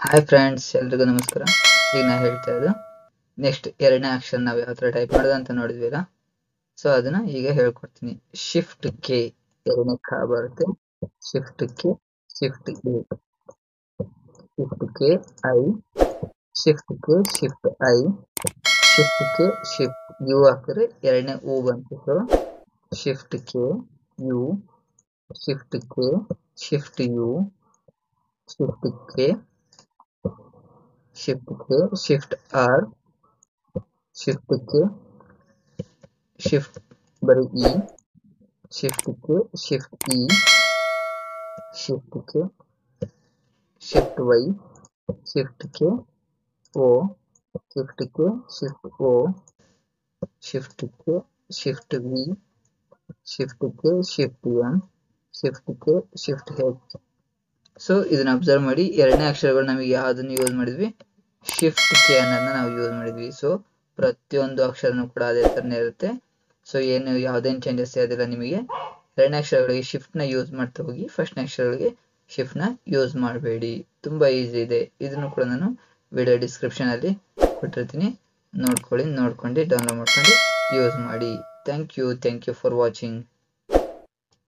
Hi friends, ಎಲ್ರಿಗೂ ನಮಸ್ಕಾರ. ಈಗ ನಾ ಹೇಳ್ತಾ ಇರೋದು ನೆಕ್ಸ್ಟ್ ಎರಡನೇ ಅಕ್ಷರ ನಾವು ಯಾವ ಥರ ಟೈಪ್ ಮಾಡೋದು ಅಂತ ನೋಡಿದ್ವಿಲ್ಲ. ಸೊ ಅದನ್ನ ಈಗ ಹೇಳ್ಕೊಡ್ತೀನಿ. ಶಿಫ್ಟ್ ಕೆ ಎರಡನೇ ಖ ಬರುತ್ತೆ. Shift K, shift A, shift K I, shift K, shift I, shift K, shift U ಹಾಕಿದ್ರೆ ಎರಡನೇ ಹೂ ಬಂತು. So shift K U, shift K, shift U, shift K, shift K, shift R, shift K, shift ಬರೀ E, shift K, shift E, shift K, shift Y, shift K O, shift K, shift O, shift K, shift V, shift K, shift M, shift K, shift H. So ಇದನ್ನ observe ಮಾಡಿ. ಎರಡನೇ ಅಕ್ಷರಗಳು ನಮಗೆ ಯಾವ್ದನ್ನು use ಮಾಡಿದ್ವಿ? Shift K ಅನ್ನೋದನ್ನ ನಾವು use ಮಾಡಿದ್ವಿ. So ಪ್ರತಿಯೊಂದು ಅಕ್ಷರನೂ ಕೂಡ ಅದೇ ಥರನೇ ಇರುತ್ತೆ. ಸೊ ಏನು ಯಾವುದೇನು ಚೇಂಜಸ್ ಇರೋದಿಲ್ಲ ನಿಮಗೆ. ಎರಡನೇ ಅಕ್ಷರಗಳಿಗೆ ಶಿಫ್ಟ್ನ ಯೂಸ್ ಮಾಡ್ತಾ ಹೋಗಿ, ಫಸ್ಟ್ನೇ ಅಕ್ಷರಗಳಿಗೆ ಶಿಫ್ಟ್ನ ಯೂಸ್ ಮಾಡಬೇಡಿ. ತುಂಬ ಈಸಿ ಇದೆ. ಇದನ್ನು ಕೂಡ ನಾನು ವಿಡಿಯೋ ಡಿಸ್ಕ್ರಿಪ್ಷನಲ್ಲಿ ಕೊಟ್ಟಿರ್ತೀನಿ. ನೋಡ್ಕೊಂಡು ಡೌನ್ಲೋಡ್ ಮಾಡ್ಕೊಂಡು ಯೂಸ್ ಮಾಡಿ. Thank you for watching.